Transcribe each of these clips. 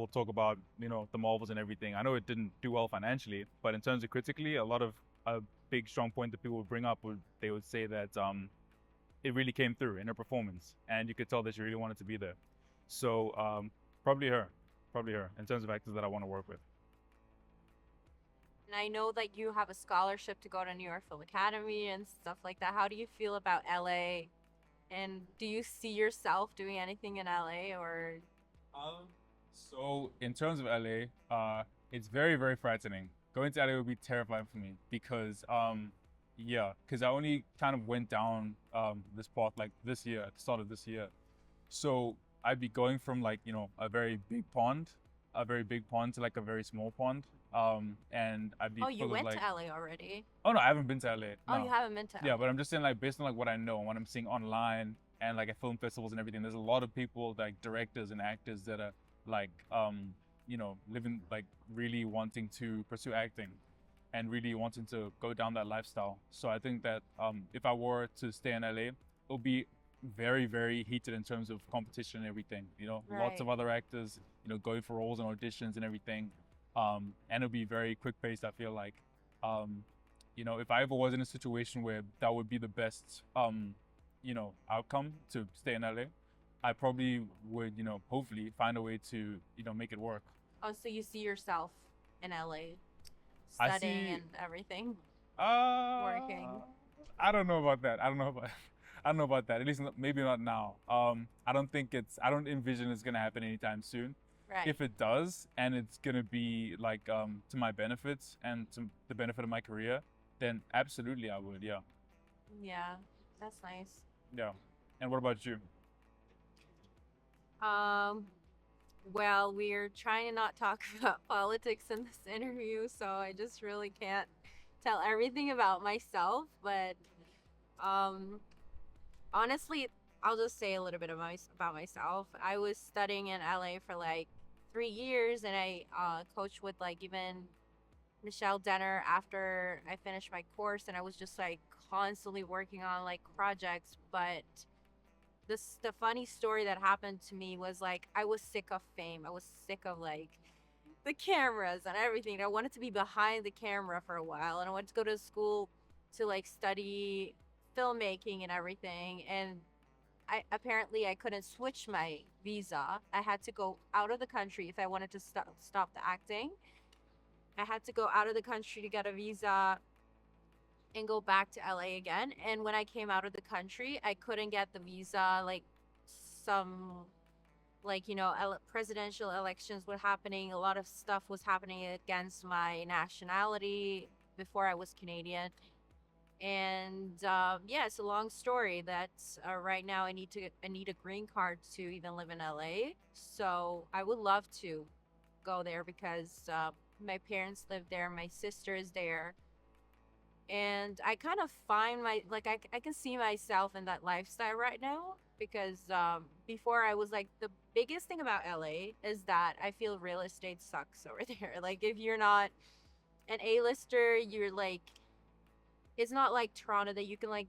people talk about, the Marvels and everything. I know it didn't do well financially, but in terms of critically, a big strong point that people would bring up they would say that it really came through in her performance, and you could tell that she really wanted to be there. So probably her in terms of actors that I want to work with. And I know that you have a scholarship to go to New York Film Academy and stuff like that. How do you feel about LA? And do you see yourself doing anything in LA or? So in terms of LA, it's very, very frightening. Going to LA would be terrifying for me because yeah, because I only kind of went down this path like this year, at the start of this year. So I'd be going from like, a very big pond to like a very small pond. And I'd be Oh, you full of went like, to LA already. oh no, I haven't been to LA. Oh, you No. haven't been to Yeah, LA. but I'm just saying like based on like what I know and what I'm seeing online and like at film festivals and everything, there's a lot of people like directors and actors that are like living like really wanting to pursue acting and really wanting to go down that lifestyle. So I think that if I were to stay in LA, it'll be very, very heated in terms of competition and everything. Lots Right. of other actors, going for roles and auditions and everything. And it'll be very quick paced, I feel like. If I ever was in a situation where that would be the best, outcome to stay in LA, I probably would, hopefully find a way to, make it work. Oh, so you see yourself in LA I studying see. and everything, Uh, working. I don't know about that. I don't know about that. At least maybe not now. I don't think I don't envision it's gonna happen anytime soon. Right. If it does, and it's gonna be like to my benefits and to the benefit of my career, then absolutely I would. Yeah, Yeah, that's nice. yeah. And what about you? Um, well, we're trying to not talk about politics in this interview, so I just really can't tell everything about myself. But um, honestly, I'll just say a little bit about myself. I was studying in LA for like 3 years, and I coached with like even Michelle Denner after I finished my course, and I was just like constantly working on like projects. But the funny story that happened to me was like I was sick of fame. I was sick of like the cameras and everything. I wanted to be behind the camera for a while, and I wanted to go to school to like study filmmaking and everything. And I couldn't switch my visa. I had to go out of the country if I wanted to stop the acting. I had to go out of the country to get a visa and go back to LA again. And when I came out of the country, I couldn't get the visa. Like some, like, presidential elections were happening. A lot of stuff was happening against my nationality before I was Canadian. And yeah, it's a long story. That right now I need a green card to even live in LA. So I would love to go there because my parents live there, my sister is there, and I kind of find I can see myself in that lifestyle right now because before I was like the biggest thing about LA is that I feel real estate sucks over there. Like if you're not an A-lister, you're like it's not like Toronto that you can like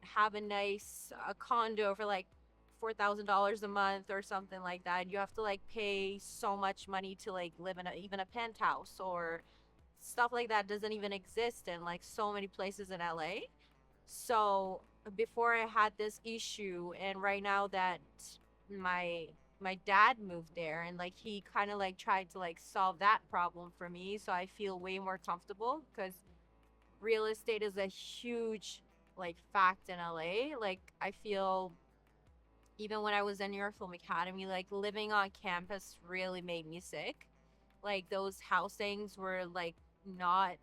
have a nice condo for like $4,000 a month or something like that. You have to like pay so much money to like live in even a penthouse, or stuff like that doesn't even exist in like so many places in LA. So before I had this issue, and right now that my my dad moved there, and like he kind of like tried to like solve that problem for me, so I feel way more comfortable because real estate is a huge like fact in LA. Like I feel even when I was in New York Film Academy, like living on campus really made me sick. Like those housings were like not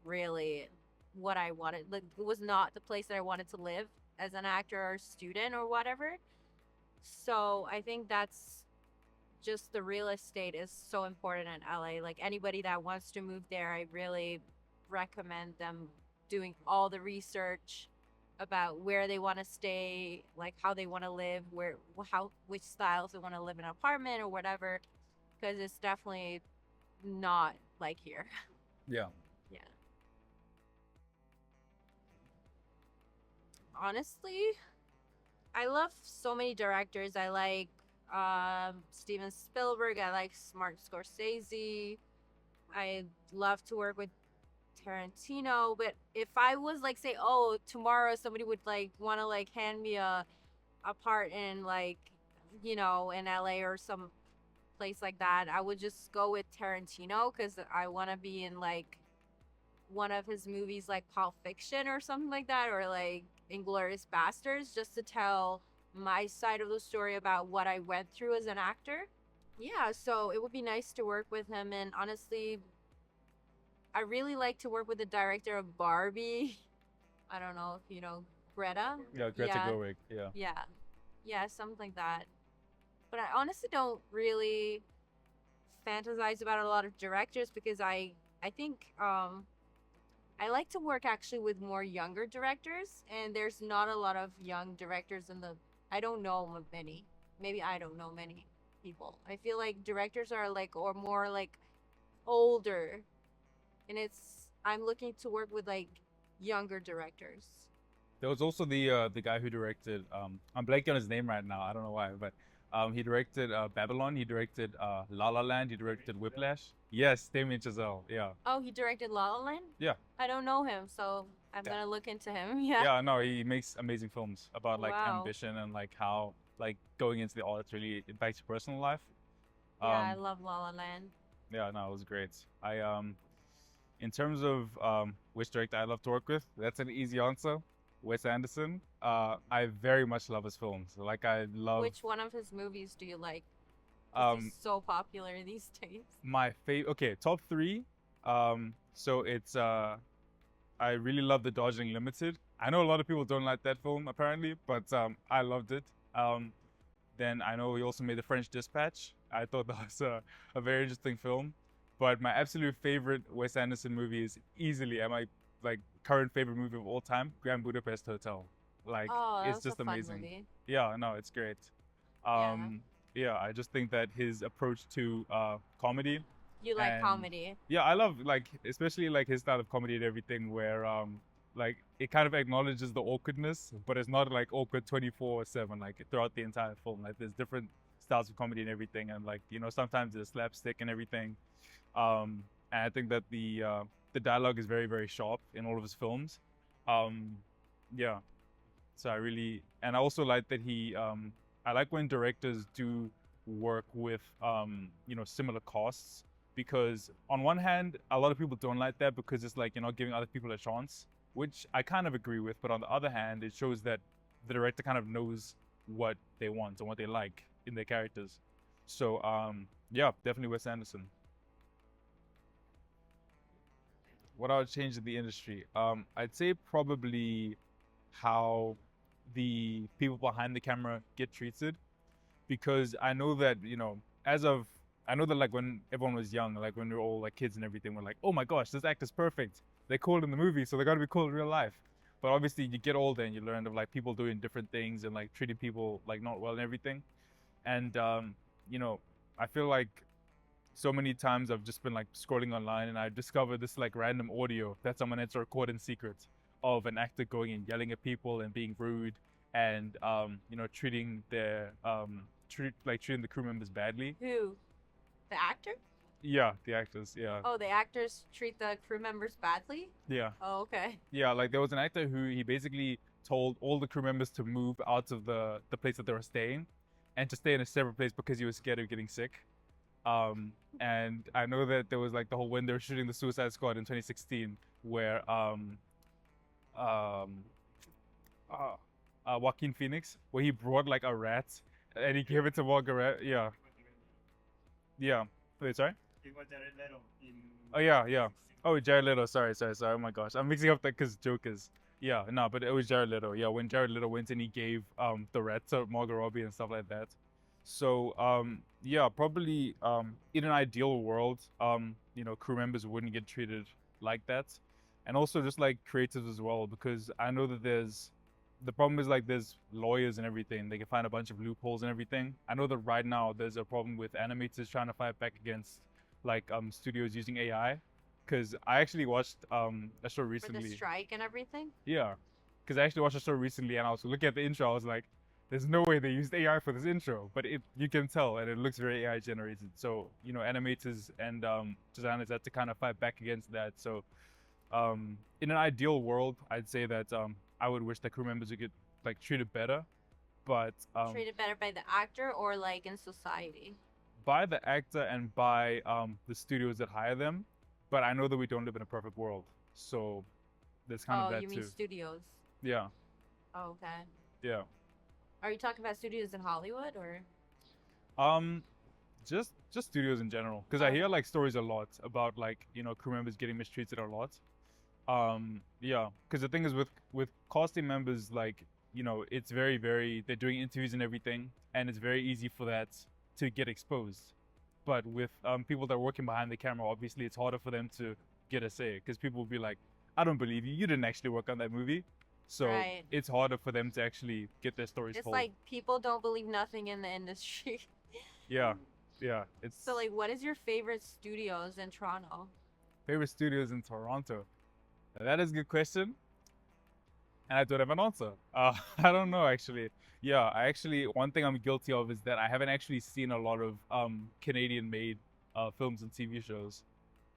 really what I wanted. Like it was not the place that I wanted to live as an actor or student or whatever. So I think that's just the real estate is so important in LA. Like anybody that wants to move there, I really recommend them doing all the research about where they want to stay, like how they want to live, which styles they want to live in an apartment or whatever, because it's definitely not like here. Yeah. Yeah. Honestly, I love so many directors. I like Steven Spielberg. I like Martin Scorsese. I love to work with Tarantino. But if I was like, say, oh, tomorrow somebody would like want to like hand me a part in like, in LA or some place like that, I would just go with Tarantino because I want to be in like one of his movies like Pulp Fiction or something like that, or like Inglourious Bastards, just to tell my side of the story about what I went through as an actor. Yeah, so it would be nice to work with him. And honestly, I really like to work with the director of Barbie. I don't know if you know Greta. Yeah, Greta Yeah, Gerwig. Yeah. yeah, yeah, something like that. But I honestly don't really fantasize about a lot of directors because I think I like to work actually with more younger directors, and there's not a lot of young directors in the. I don't know many. Maybe I don't know many people. I feel like directors are like or more like older, and I'm looking to work with like younger directors. There was also the guy who directed I'm blanking on his name right now. I don't know why, but he directed Babylon. He directed La La Land. He directed Whiplash. Yes, Damien Chazelle. Yeah. Oh, he directed La La Land? Yeah. I don't know him, so I'm Yeah. gonna look into him. Yeah. Yeah. No, he makes amazing films about like Wow. ambition and like how like going into the arts really impacts your personal life. Yeah, I Um, love La La Land. yeah. No, it was great. In terms of which director I love to work with, that's an easy answer. Wes Anderson. I very much love his films. Like I love Which one of his movies do you like? 'Cause um he's so popular these days. my favorite. Okay, top three. So it's I really love The Darjeeling Limited. I know a lot of people don't like that film apparently, but I loved it. Then I know he also made The French Dispatch. I thought that was a very interesting film. But my absolute favorite Wes Anderson movie is easily, and my like current favorite movie of all time, Grand Budapest Hotel. Like Oh, that it's was a just fun amazing. movie. Yeah, no, it's great. Yeah. Yeah, I just think that his approach to comedy You like and comedy. yeah, I love like especially like his style of comedy and everything where like it kind of acknowledges the awkwardness, but it's not like awkward 24/7 like throughout the entire film. Like there's different styles of comedy and everything, and like sometimes there's slapstick and everything. And I think that the dialogue is very very sharp in all of his films. Um, yeah, so I really and I also like that he I like when directors do work with similar casts, because on one hand a lot of people don't like that because it's like you're not giving other people a chance, which I kind of agree with, but on the other hand it shows that the director kind of knows what they want and what they like in their characters. So yeah, definitely Wes Anderson. What I would change in the industry, I'd say probably how the people behind the camera get treated, because I know that as of I know that like when everyone was young, like when we were all like kids and everything, we're like, oh my gosh, this actor's perfect. They're cool in the movie, so they're gonna be cool in real life. But obviously, you get older and you learn of like people doing different things and like treating people like not well and everything. And you know, I feel like so many times I've just been like scrolling online and I've discovered this like random audio that someone had to record in secret of an actor going and yelling at people and being rude and treating their treating the crew members badly. Who? The actor? Yeah, the actors. Yeah, Oh, the actors treat the crew members badly? yeah, Oh, okay. yeah. Like there was an actor who he basically told all the crew members to move out of the place that they were staying, and to stay in a separate place because he was scared of getting sick. And I know that there was like the whole when they were shooting the Suicide Squad in 2016, where um, Joaquin Phoenix, where he brought like a rat and he gave it to Margaret. Yeah, yeah. Wait, sorry. It was Jared Leto in. Oh yeah, yeah. Oh, Jared Leto. Sorry. Oh my gosh, I'm mixing up that because Jokers. Yeah, no, but it was Jared Leto. Yeah, when Jared Leto went and he gave the rat to Margot Robbie and stuff like that. So yeah, probably in an ideal world, crew members wouldn't get treated like that, and also just like creatives as well, because I know that the problem is like there's lawyers and everything. They can find a bunch of loopholes and everything. I know that right now there's a problem with animators trying to fight back against like studios using AI, because I actually watched a show For recently. the strike and everything? Yeah, because I actually watched a show recently and I was looking at the intro. I was like, there's no way they used AI for this intro, but you can tell, and it looks very AI generated. So animators and designers had to kind of fight back against that. So in an ideal world, I'd say that I would wish that crew members would get like treated better, but Treated better by the actor or like in society? by the actor and by the studios that hire them. But I know that we don't live in a perfect world, so there's kind of Oh, that you mean too. studios? Yeah, Oh, okay. yeah. Are you talking about studios in Hollywood or? Um, just studios in general, because I Okay. hear like stories a lot about like crew members getting mistreated a lot. Yeah, because the thing is with casting members, like it's very they're doing interviews and everything, and it's very easy for that to get exposed. But with people that are working behind the camera, obviously it's harder for them to get a say because people will be like, I don't believe you. You didn't actually work on that movie. So Right. it's harder for them to actually get their stories It's told. like people don't believe nothing in the industry. Yeah, yeah. It's So like, what is your favorite studios in Toronto? favorite studios in Toronto. That is a good question, and I don't have an answer. I don't know actually. Yeah, I actually one thing I'm guilty of is that I haven't actually seen a lot of Canadian-made films and TV shows.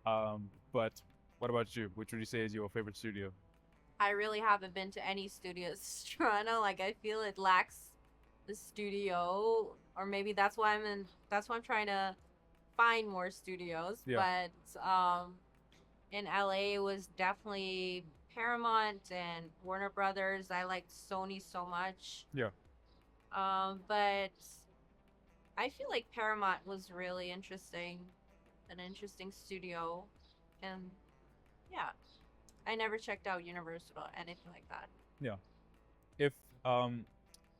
But what about you? Which would you say is your favorite studio? I really haven't been to any studios in Toronto. Like I feel it lacks the studio, or maybe that's why I'm in. That's why I'm trying to find more studios. Yeah, But in LA, it was definitely Paramount and Warner Brothers. I liked Sony so much. yeah, But I feel like Paramount was really interesting, an interesting studio, and yeah, I never checked out Universal or anything like that. yeah. If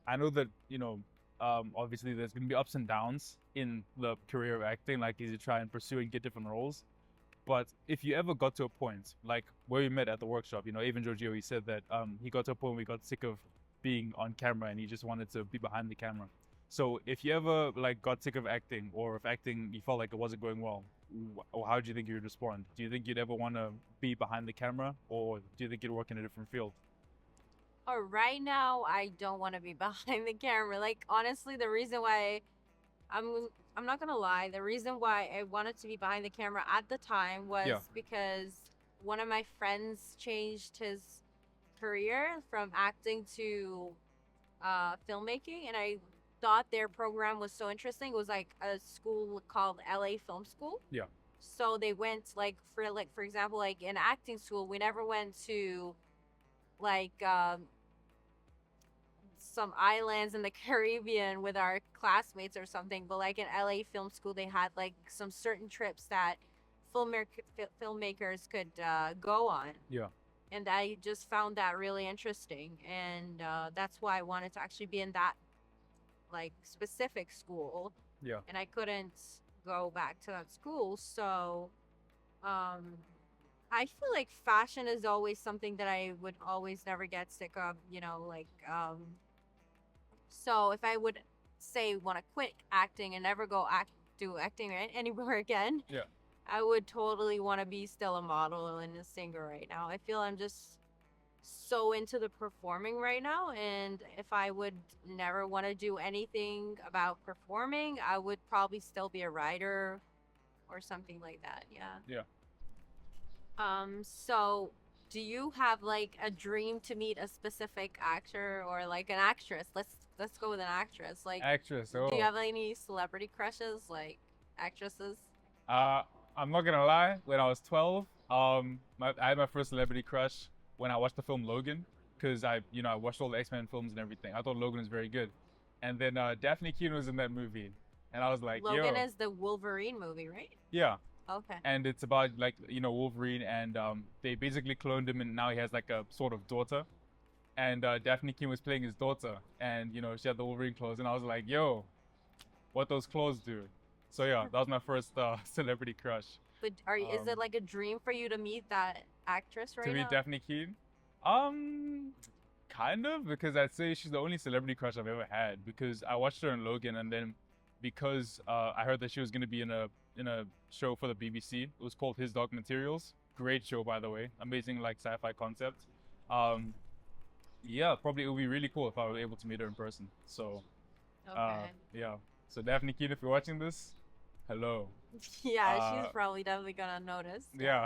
I know that obviously there's gonna be ups and downs in the career of acting, like as you try and pursue and get different roles. But if you ever got to a point like where we met at the workshop, even Giorgio, he said that he got to a point where he got sick of being on camera and he just wanted to be behind the camera. So if you ever like got sick of acting, or if acting you felt like it wasn't going well, how do you think you'd respond? Do you think you'd ever want to be behind the camera, or do you think you'd work in a different field? Oh, right now I don't want to be behind the camera. Like honestly, the reason why I'm I'm not gonna lie, the reason why I wanted to be behind the camera at the time was Yeah, because one of my friends changed his career from acting to filmmaking, and I thought their program was so interesting. It was like a school called LA Film School. yeah, So they went like for example, like in acting school, we never went to like some islands in the Caribbean with our classmates or something, but like in LA Film School, they had like some certain trips that filmmakers could go on. yeah, And I just found that really interesting. And that's why I wanted to actually be in that like specific school. yeah, And I couldn't go back to that school. So um, I feel like fashion is always something that I would always never get sick of, like so if I would say want to quit acting and never do acting anywhere again, yeah, I would totally want to be still a model and a singer right now. I feel I'm just so into the performing right now, and if I would never want to do anything about performing, I would probably still be a writer or something like that. Yeah. yeah. So do you have like a dream to meet a specific actor or like an actress? Let's go with an actress. Like, Actress. do you Oh, have any celebrity crushes, like actresses? uh, I'm not gonna lie. When I was 12, I had my first celebrity crush when I watched the film Logan, because I watched all the X-Men films and everything. I thought Logan was very good, and then Daphne Keene was in that movie, and I was like, Logan yo, is the Wolverine movie, right? yeah. Okay. And it's about like Wolverine, and they basically cloned him, and now he has like a sort of daughter, and Daphne Keene was playing his daughter, and she had the Wolverine claws, and I was like, yo, what those claws do? So yeah, that was my first celebrity crush. But is it Um, like a dream for you to meet that actress to right meet now? Daphne Keene, um, kind of, because I'd say she's the only celebrity crush I've ever had, because I watched her in Logan, and then because I heard that she was gonna be in a show for the BBC. It was called His Dark Materials. Great show, by the way. Amazing like sci-fi concept. Um, yeah, probably it would be really cool if I were able to meet her in person. So Okay. yeah. So Daphne Keene, if you're watching this, hello. Yeah, she's probably definitely gonna notice. Yeah.